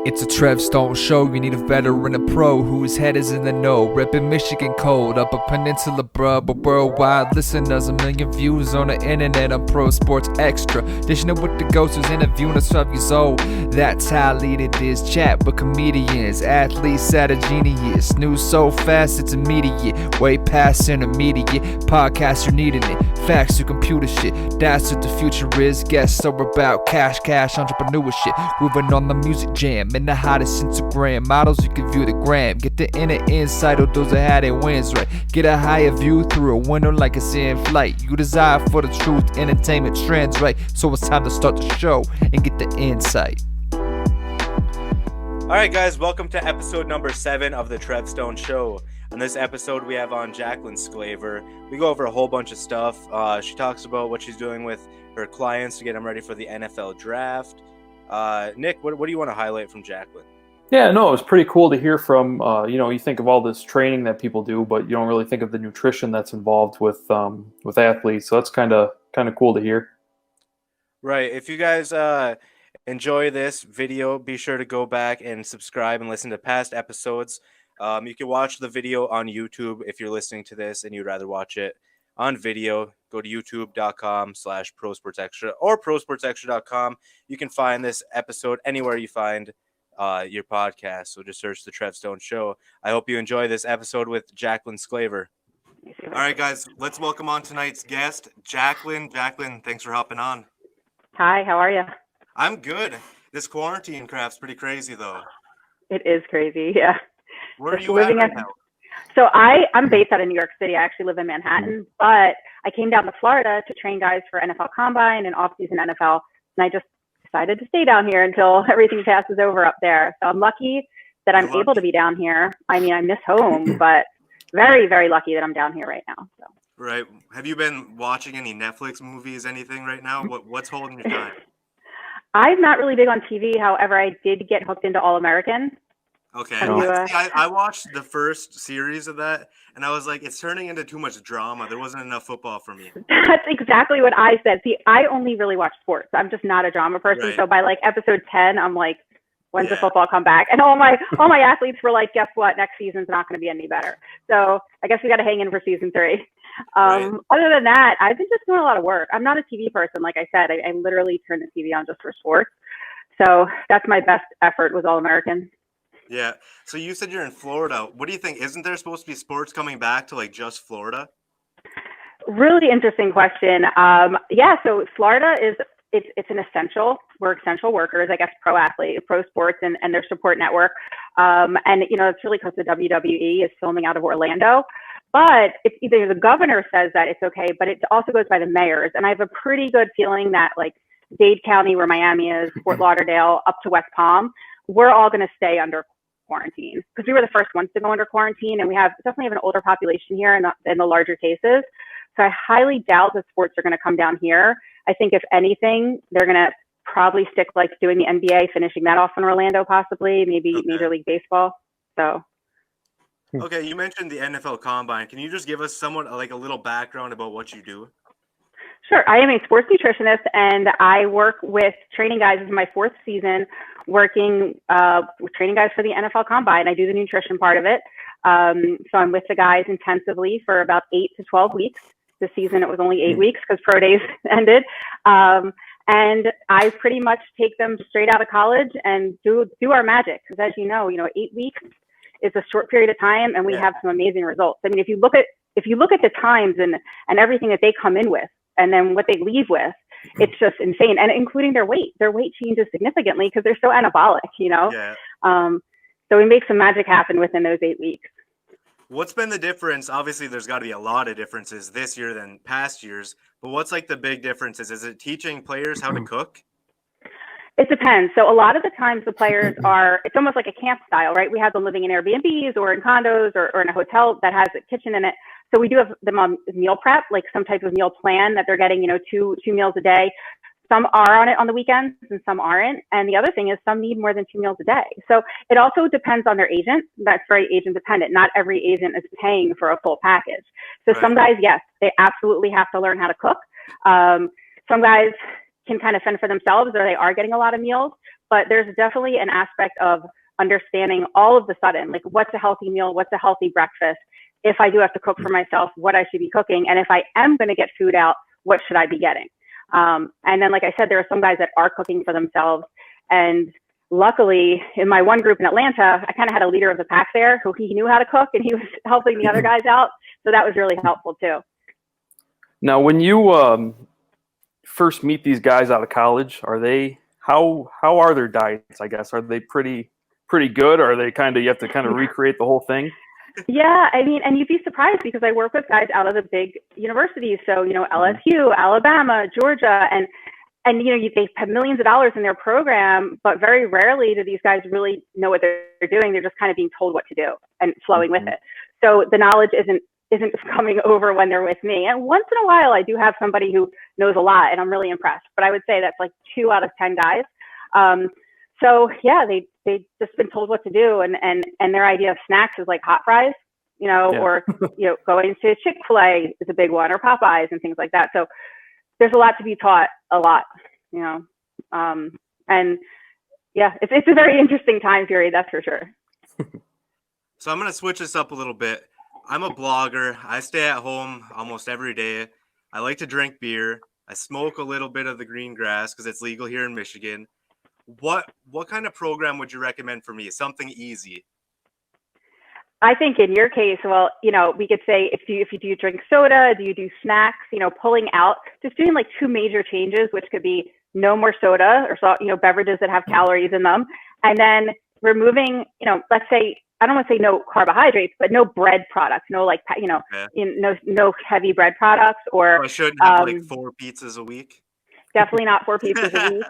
It's a Trev Stone show, you need a veteran, a pro whose head is in the know. Reppin' Michigan cold, Upper Peninsula bruh, but worldwide listeners, 1 million views on the internet on Pro Sports Extra. Dishing it with the ghost who's interviewing us 12 years old. That's how lead it is, chat with comedians, athletes at a genius. News so fast it's immediate, way past intermediate. Podcast you're needing it, facts to computer shit. That's what the future is, guests are about cash, entrepreneurship. Moving on the music jam. And the hottest Instagram models, you can view the gram. Get the inner insight of those that had their wins right. Get a higher view through a window like it's in flight. You desire for the truth, entertainment trends right. So it's time to start the show and get the insight. All right, guys, welcome to episode number 7 of the Trev Stone Show. On this episode, we have on Jaclyn Sklaver. We go over a whole bunch of stuff. She talks about what she's doing with her clients to get them ready for the NFL draft. Nick, what do you want to highlight from Jaclyn? Yeah, no, it was pretty cool to hear from, you think of all this training that people do, but you don't really think of the nutrition that's involved with athletes. So that's kind of cool to hear. Right. If you guys enjoy this video, be sure to go back and subscribe and listen to past episodes. You can watch the video on YouTube if you're listening to this and you'd rather watch it on video. Go to youtube.com/prosportsextra or prosportsextra.com. You can find this episode anywhere you find your podcast. So just search the Trev Stone Show. I hope you enjoy this episode with Jaclyn Sklaver. All right, guys, let's welcome on tonight's guest, Jaclyn. Jaclyn, thanks for hopping on. Hi, how are you? I'm good. This quarantine crap's pretty crazy, though. It is crazy, yeah. Where are you at right now? So I'm based out of New York City. I actually live in Manhattan, but I came down to Florida to train guys for NFL Combine and off-season NFL, and I just decided to stay down here until everything passes over up there. So I'm lucky that I'm able to be down here. I mean, I miss home, but very, very lucky that I'm down here right now. So. Right. Have you been watching any Netflix movies, anything right now? What's holding your time? I'm not really big on TV. However, I did get hooked into All American. Okay. I watched the first series of that, and I was like, it's turning into too much drama. There wasn't enough football for me. That's exactly what I said. See, I only really watch sports. I'm just not a drama person. Right. So by like episode 10, I'm like, when's the football come back? And all my athletes were like, guess what? Next season's not going to be any better. So I guess we got to hang in for season 3. Right. Other than that, I've been just doing a lot of work. I'm not a TV person. Like I said, I literally turn the TV on just for sports. So that's my best effort was All American. Yeah. So you said you're in Florida. What do you think? Isn't there supposed to be sports coming back to like just Florida? Really interesting question. Yeah. So Florida it's an essential. We're essential workers, I guess, pro sports and their support network. And it's really because the WWE is filming out of Orlando. But it's either the governor says that it's okay, but it also goes by the mayors. And I have a pretty good feeling that like Dade County, where Miami is, Fort Lauderdale, up to West Palm, we're all going to stay under quarantine because we were the first ones to go under quarantine, and we definitely have an older population here in the larger cases. So I highly doubt that sports are going to come down here. I think if anything, they're going to probably stick like doing the NBA, finishing that off in Orlando, possibly, maybe Major League Baseball. So. Okay, you mentioned the NFL Combine. Can you just give us somewhat like a little background about what you do? Sure. I am a sports nutritionist, and I work with training guys. This is my 4th season working with training guys for the NFL Combine. I do the nutrition part of it. So I'm with the guys intensively for about 8 to 12 weeks. This season, it was only 8 weeks because pro days ended. And I pretty much take them straight out of college and do our magic. Because as you know, 8 weeks is a short period of time, and we have some amazing results. I mean, if you look at the times and everything that they come in with, and then what they leave with, it's just insane. And including their weight changes significantly because they're so anabolic, Yeah. So we make some magic happen within those 8 weeks. What's been the difference? Obviously, there's got to be a lot of differences this year than past years, but what's like the big differences? Is it teaching players how to cook? It depends. So a lot of the times the players it's almost like a camp style, right? We have them living in Airbnbs or in condos or in a hotel that has a kitchen in it. So we do have them on meal prep, like some type of meal plan that they're getting, two meals a day. Some are on it on the weekends and some aren't. And the other thing is some need more than 2 meals a day. So it also depends on their agent. That's very agent dependent. Not every agent is paying for a full package. So Some guys, yes, they absolutely have to learn how to cook. Some guys can kind of fend for themselves, or they are getting a lot of meals. but there's definitely an aspect of understanding all of the sudden, like what's a healthy meal, what's a healthy breakfast. If I do have to cook for myself, what I should be cooking. And if I am going to get food out, what should I be getting? And then, like I said, there are some guys that are cooking for themselves. And luckily, in my one group in Atlanta, I kind of had a leader of the pack there who he knew how to cook, and he was helping the other guys out. So that was really helpful too. Now, when you first meet these guys out of college, are they how are their diets? I guess, are they pretty good? Or are they you have to kind of recreate the whole thing? Yeah, I mean, and you'd be surprised because I work with guys out of the big universities. So, LSU, Alabama, Georgia, and they have millions of dollars in their program, but very rarely do these guys really know what they're doing. They're just kind of being told what to do and flowing with it. So the knowledge isn't just coming over when they're with me. And once in a while, I do have somebody who knows a lot, and I'm really impressed. But I would say that's like 2 out of 10 guys. So yeah, they just been told what to do, and their idea of snacks is like hot fries, or going to Chick-fil-A is a big one, or Popeyes and things like that. So there's a lot to be taught, a lot, and yeah, it's a very interesting time period, that's for sure. So I'm gonna switch this up a little bit. I'm a blogger. I stay at home almost every day. I like to drink beer. I smoke a little bit of the green grass because it's legal here in Michigan. What kind of program would you recommend for me? Something easy. I think in your case, well, we could say if you do drink soda, do you do snacks, pulling out, just doing like 2 major changes, which could be no more soda or salt, beverages that have calories in them. And then removing, let's say, I don't want to say no carbohydrates, but no bread products, no no heavy bread products, or I shouldn't have like 4 pizzas a week. Definitely not 4 pizzas a week.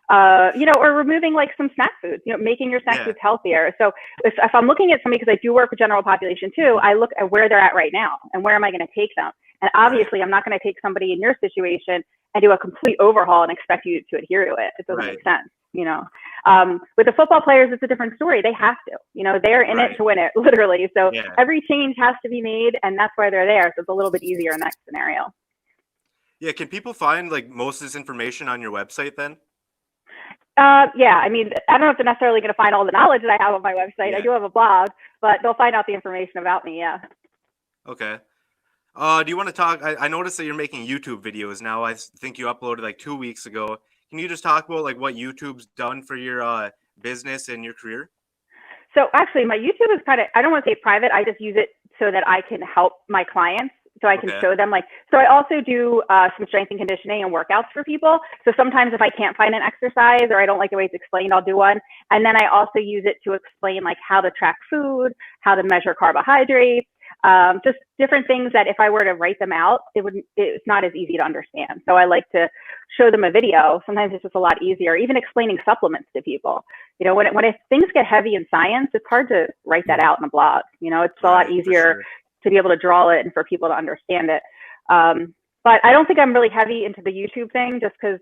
Or removing like some snack foods, making your snack foods healthier. So if I'm looking at somebody, because I do work with general population too, I look at where they're at right now and where am I going to take them? And obviously I'm not going to take somebody in your situation and do a complete overhaul and expect you to adhere to it. It doesn't make sense, With the football players, it's a different story. They have to, they're in it to win it, literally. So every change has to be made, and that's why they're there. So it's a little bit easier in that scenario. Yeah, can people find like most of this information on your website then? Yeah, I mean, I don't know if they're necessarily going to find all the knowledge that I have on my website. I do have a blog, but they'll find out the information about me, yeah. Okay. Do you want to talk? I noticed that you're making YouTube videos now. I think you uploaded like 2 weeks ago. Can you just talk about like what YouTube's done for your business and your career? So actually, my YouTube is I don't want to say private. I just use it so that I can help my clients. So I can show them so I also do some strength and conditioning and workouts for people. So sometimes if I can't find an exercise or I don't like the way it's explained, I'll do one. And then I also use it to explain like how to track food, how to measure carbohydrates, just different things that if I were to write them out, it's not as easy to understand. So I like to show them a video. Sometimes it's just a lot easier, even explaining supplements to people. When things get heavy in science, it's hard to write that out in a blog. It's a lot easier to be able to draw it and for people to understand it. But I don't think I'm really heavy into the YouTube thing just because,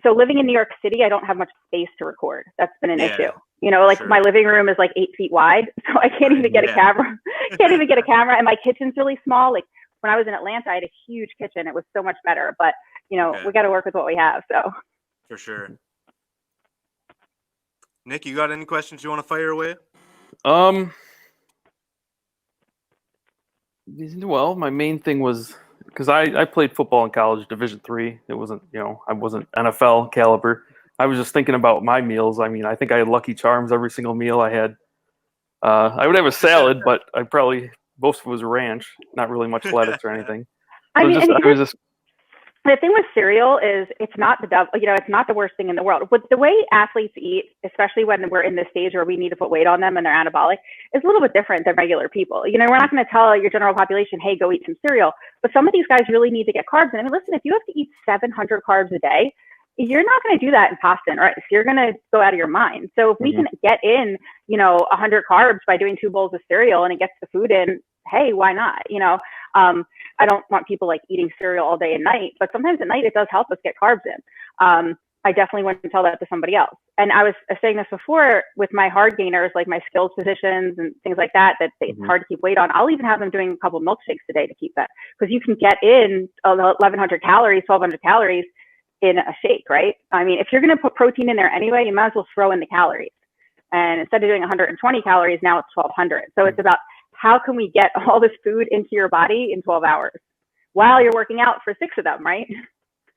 so living in New York City, I don't have much space to record. That's been an issue. My living room is like 8 feet wide, so I can't even get a camera. Can't even get a camera, and my kitchen's really small. Like when I was in Atlanta, I had a huge kitchen. It was so much better, but we got to work with what we have. So for sure. Nick, you got any questions you want to fire away? Well, my main thing was because I played football in college, Division III. It wasn't, I wasn't NFL caliber. I was just thinking about my meals. I mean, I think I had Lucky Charms every single meal I had. I would have a salad, but most of it was ranch, not really much lettuce or anything. The thing with cereal is it's not it's not the worst thing in the world. With the way athletes eat, especially when we're in this stage where we need to put weight on them and they're anabolic, is a little bit different than regular people. We're not going to tell your general population, hey, go eat some cereal. But some of these guys really need to get carbs. And I mean, listen, if you have to eat 700 carbs a day, you're not going to do that in pasta and rice. You're going to go out of your mind. So if we can get in, 100 carbs by doing 2 bowls of cereal and it gets the food in, hey, why not? I don't want people like eating cereal all day and night, but sometimes at night it does help us get carbs in. I definitely wouldn't tell that to somebody else. And I was saying this before with my hard gainers, like my skills positions and things like that, it's hard to keep weight on. I'll even have them doing a couple of milkshakes a day to keep that, because you can get in 1,100 calories, 1,200 calories in a shake, right? I mean, if you're going to put protein in there anyway, you might as well throw in the calories. And instead of doing 120 calories, now it's 1,200. So it's about how can we get all this food into your body in 12 hours while you're working out for 6 of them, right?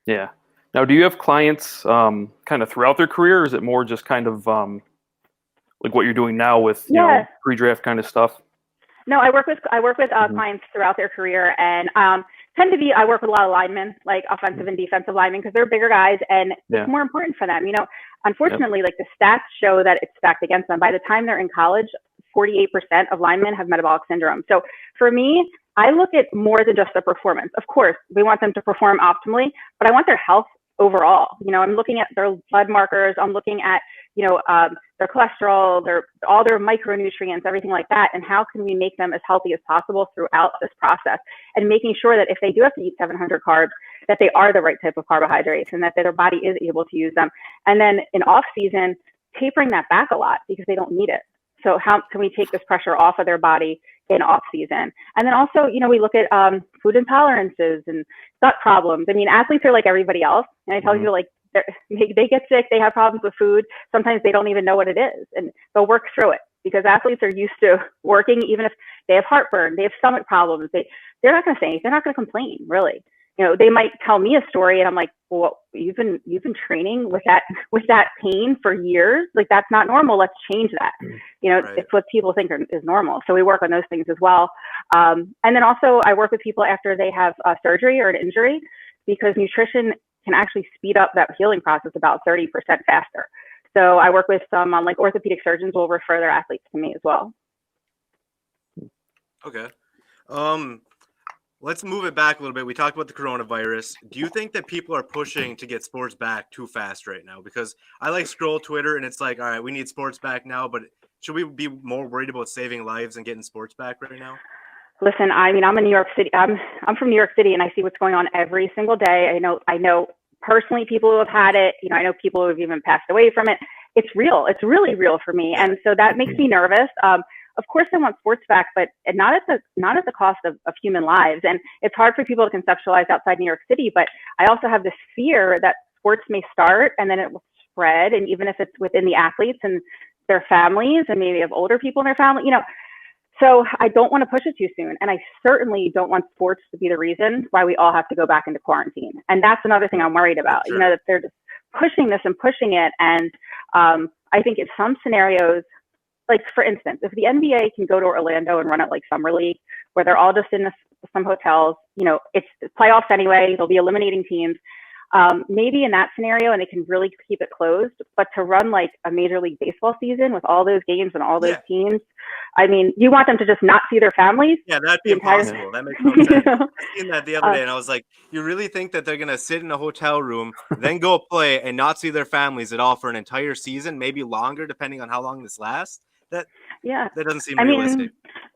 Yeah. Now, do you have clients kind of throughout their career, or is it more just kind of like what you're doing now with you know, pre-draft kind of stuff? No, I work with clients throughout their career, and I work with a lot of linemen, like offensive and defensive linemen, because they're bigger guys, and it's more important for them. You know, unfortunately, like the stats show that it's stacked against them. By the time they're in college, 48% of linemen have metabolic syndrome. So for me, I look at more than just the performance. Of course, we want them to perform optimally, but I want their health overall. You know, I'm looking at their blood markers. I'm looking at, you know, their cholesterol, all their micronutrients, everything like that. And how can we make them as healthy as possible throughout this process? And making sure that if they do have to eat 700 carbs, that they are the right type of carbohydrates and that their body is able to use them. And then in off season, tapering that back a lot because they don't need it. So how can we take this pressure off of their body in off season? And then also, you know, we look at food intolerances and gut problems. I mean, athletes are like everybody else. And I tell you, like, they get sick, they have problems with food. Sometimes they don't even know what it is, and they'll work through it because athletes are used to working. Even if they have heartburn, they have stomach problems, they're not going to say anything. They're not going to complain, really. You know, they might tell me a story and I'm like, well, you've been training with that pain for years. Like, that's not normal. Let's change that. You know, it's what people think is normal. So we work on those things as well. And then also I work with people after they have surgery or an injury, because nutrition can actually speed up that healing process about 30% faster. So I work with some like orthopedic surgeons will refer their athletes to me as well. Okay. Let's move it back a little bit. We talked about the coronavirus. Do you think that people are pushing to get sports back too fast right now? Because I like scroll Twitter and it's like, all right, we need sports back now, but should we be more worried about saving lives and getting sports back right now? Listen, I mean, I'm in New York City. I'm from New York City, and I see what's going on every single day. I know personally people who have had it. You know, I know people who have even passed away from it. It's real. It's really real for me, and so that makes me nervous. Of course, I want sports back, but not at the cost of human lives. And it's hard for people to conceptualize outside New York City. But I also have this fear that sports may start and then it will spread, and even if it's within the athletes and their families, and maybe have older people in their family, you know. So I don't want to push it too soon. And I certainly don't want sports to be the reason why we all have to go back into quarantine. And that's another thing I'm worried about, you know, that they're just pushing this and pushing it. And I think in some scenarios, like for instance, if the NBA can go to Orlando and run it like Summer League, where they're all just in some hotels, you know, it's playoffs anyway, they'll be eliminating teams. Maybe in that scenario, and they can really keep it closed, but to run like a Major League Baseball season with all those games and all those teams, I mean, you want them to just not see their families? Yeah, that'd be impossible. That makes no sense. I seen that the other day, and I was like, you really think that they're going to sit in a hotel room, then go play and not see their families at all for an entire season, maybe longer, depending on how long this lasts? That doesn't seem realistic. Mean,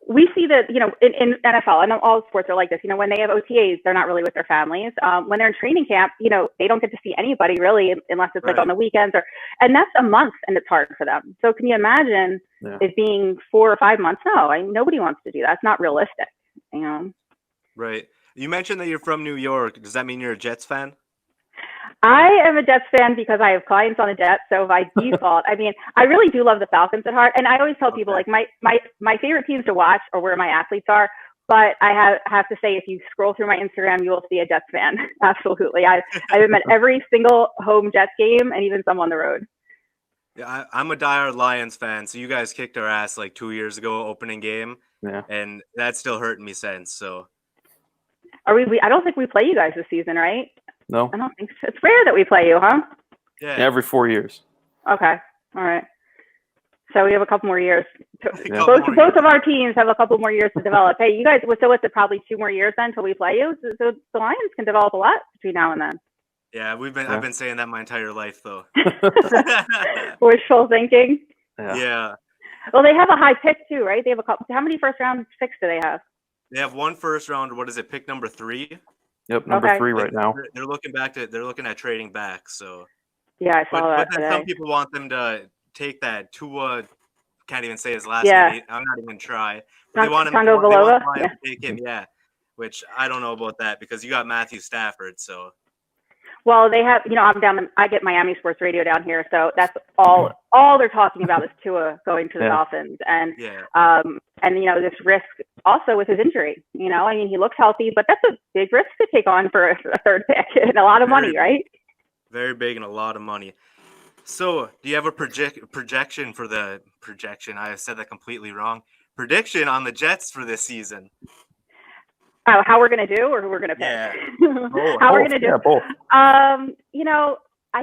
we see that, you know, in NFL, and all sports are like this, you know, when they have OTAs, they're not really with their families. When they're in training camp, you know, they don't get to see anybody really unless it's like on the weekends, and that's a month and it's hard for them. So can you imagine it being 4 or 5 months? No, nobody wants to do that. It's not realistic, you know? Right. You mentioned that you're from New York. Does that mean you're a Jets fan? I am a Jets fan because I have clients on the Jets. So by default, I mean, I really do love the Falcons at heart. And I always tell people, like, my favorite teams to watch are where my athletes are. But I have to say, if you scroll through my Instagram, you will see a Jets fan. Absolutely. I've been at every single home Jets game and even some on the road. Yeah, I'm a diehard Lions fan. So you guys kicked our ass like 2 years ago, opening game. Yeah. And that's still hurting me since. So are we I don't think we play you guys this season, right? No. I don't think so. It's rare that we play you, huh? Yeah. Every 4 years. Okay. All right. So we have a couple more years. Both of our teams have a couple more years to develop. Hey, you guys, so it's probably 2 more years then until we play you? So the Lions can develop a lot between now and then. Yeah, I've been saying that my entire life, though. Wishful thinking. Yeah. Well, they have a high pick too, right? They have a couple. How many first round picks do they have? They have one first round. What is it? Pick number 3. Yep, number 3 right now. They're looking at trading back. So yeah, I saw that. But then some people want them to take that Tua. Can't even say his last name. I'm not even gonna try. But they want him to take him. Yeah, which I don't know about that because you got Matthew Stafford. So. Well, they have, I get Miami sports radio down here, so that's all they're talking about is Tua going to the Dolphins, and this risk also with his injury. He looks healthy, but that's a big risk to take on for a third pick and a lot of money, right? Very big and a lot of money. So, do you have a projection for the projection? I said that completely wrong. Prediction on the Jets for this season? Oh, how we're gonna do, or who we're gonna pick? Yeah. How we're gonna do? Yeah, both. I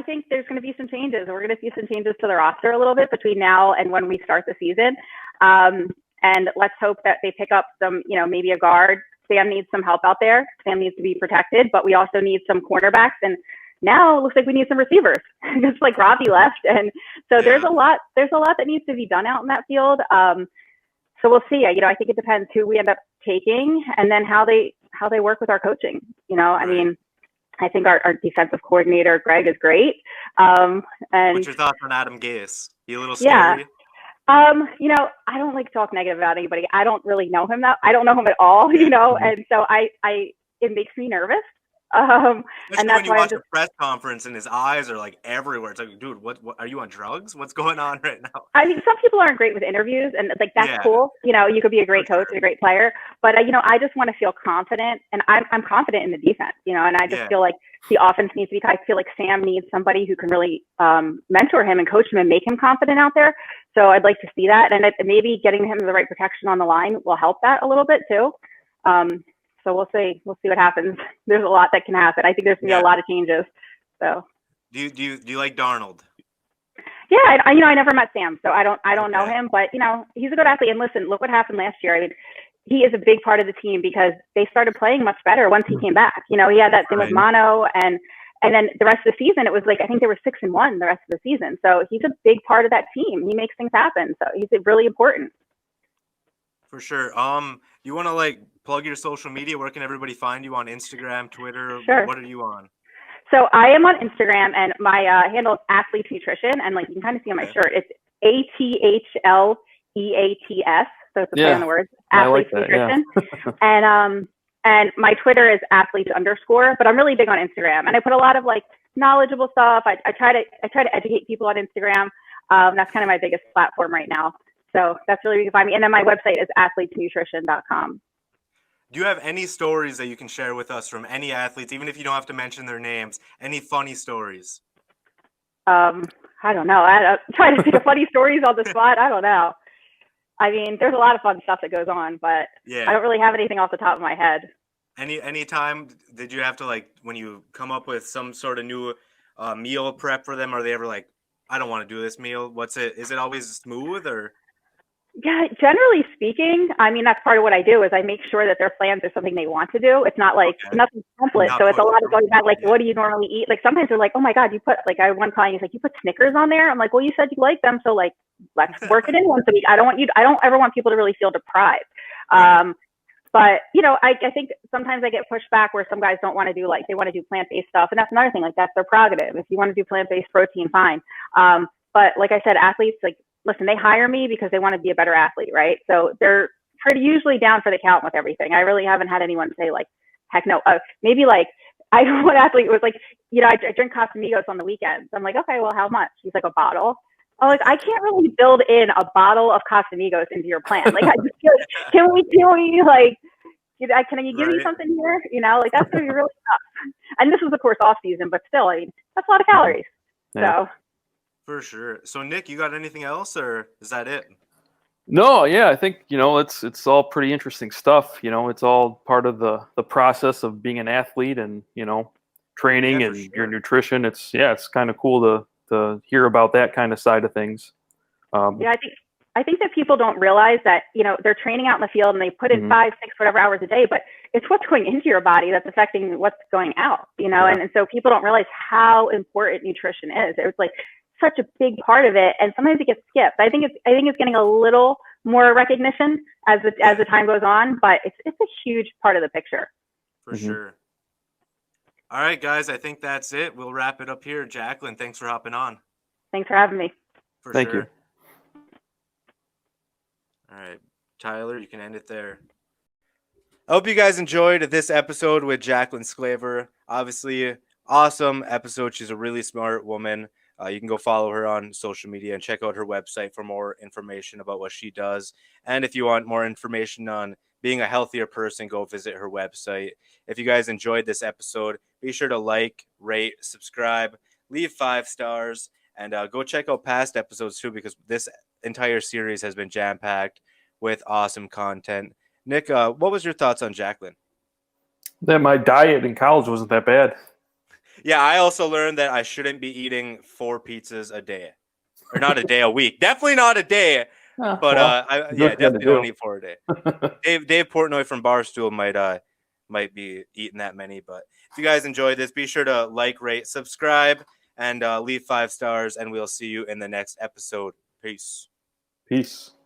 think there's gonna be some changes. We're gonna see some changes to the roster a little bit between now and when we start the season. And let's hope that they pick up some, maybe a guard. Sam needs some help out there. Sam needs to be protected, but we also need some cornerbacks. And now it looks like we need some receivers. Just like Robbie left, and so there's a lot that needs to be done out in that field. So we'll see. I think it depends who we end up taking, and then how they work with our coaching. I think our defensive coordinator Greg is great. And what's your thoughts on Adam Gase? You a little scary? I don't like to talk negative about anybody. I don't really know him I don't know him at all. And so it makes me nervous. And that's when you why watch a press conference and his eyes are like everywhere. It's like, dude, what are you on drugs? What's going on right now? I mean, some people aren't great with interviews, and like that's cool. You could be a great coach and a great player, but I just want to feel confident, and I'm confident in the defense. And I just feel like the offense needs to be. I feel like Sam needs somebody who can really mentor him and coach him and make him confident out there. So I'd like to see that, and maybe getting him the right protection on the line will help that a little bit too. So we'll see. We'll see what happens. There's a lot that can happen. I think there's gonna be a lot of changes. So. Do you like Darnold? Yeah, I never met Sam, so I don't know him, but he's a good athlete. And listen, look what happened last year. I mean, he is a big part of the team because they started playing much better once he came back. He had that thing with mono, and then the rest of the season it was like I think they were 6-1 the rest of the season. So he's a big part of that team. He makes things happen. So he's really important. For sure. You want to plug your social media? Where can everybody find you on Instagram, Twitter? Sure. What are you on? So I am on Instagram, and my handle is Athletes Nutrition, and you can kind of see on my shirt, it's ATHLEATS. So it's a play on the words. Athletes Nutrition. And my Twitter is athletes_, but I'm really big on Instagram, and I put a lot of knowledgeable stuff. I try to educate people on Instagram. That's kind of my biggest platform right now. So that's really where you can find me. And then my website is athletesnutrition.com. Do you have any stories that you can share with us from any athletes, even if you don't have to mention their names? Any funny stories? I don't know. I'm trying to think of funny stories on the spot. I don't know. I mean, there's a lot of fun stuff that goes on, but I don't really have anything off the top of my head. Any time did you have to when you come up with some sort of new meal prep for them? Are they ever I don't want to do this meal? Is it always smooth or? Yeah, generally speaking, I mean, that's part of what I do is I make sure that their plans are something they want to do. It's not nothing template. So it's a lot of going back, what do you normally eat? Sometimes they're like, oh my God, you put, I had one client, he's like, you put Snickers on there? I'm like, well, you said you like them. So let's work it in once a week. I don't ever want people to really feel deprived. But, I think sometimes I get pushed back where some guys don't want to do, they want to do plant-based stuff. And that's another thing, that's their prerogative. If you want to do plant-based protein, fine. But like I said, athletes, listen, they hire me because they want to be a better athlete, right? So they're pretty usually down for the count with everything. I really haven't had anyone say heck no. Maybe I know one athlete was I drink Casamigos on the weekends. I'm like, okay, well, how much? He's like, a bottle. I'm like, I can't really build in a bottle of Casamigos into your plan. I just feel can we can you give me something here? That's going to be really tough. And this is of course off season, but still, that's a lot of calories. Yeah. So. For sure. So Nick, you got anything else or is that it? No, yeah, I think, it's all pretty interesting stuff. It's all part of the process of being an athlete and, training and your nutrition. It's kind of cool to hear about that kind of side of things. I think that people don't realize that, they're training out in the field and they put in 5, 6, whatever hours a day, but it's what's going into your body that's affecting what's going out, and so people don't realize how important nutrition is. It's such a big part of it, and sometimes it gets skipped. I think it's getting a little more recognition as the time goes on, but it's a huge part of the picture. For sure. All right, guys, I think that's it. We'll wrap it up here. Jaclyn, thanks for hopping on. Thanks for having me. Thank you. All right, Tyler, you can end it there. I hope you guys enjoyed this episode with Jaclyn Sklaver. Obviously, awesome episode. She's a really smart woman. You can go follow her on social media and check out her website for more information about what she does. And if you want more information on being a healthier person, go visit her website. If you guys enjoyed this episode, be sure to like, rate, subscribe, leave 5 stars, and go check out past episodes too, because this entire series has been jam-packed with awesome content. Nik, what was your thoughts on Jaclyn? That my diet in college wasn't that bad. Yeah, I also learned that I shouldn't be eating 4 pizzas a day, or not a day, a week. Definitely not a day. But Well, I definitely don't eat 4 a day. Dave Portnoy from Barstool might be eating that many. But if you guys enjoyed this, be sure to like, rate, subscribe, and leave 5 stars. And we'll see you in the next episode. Peace. Peace.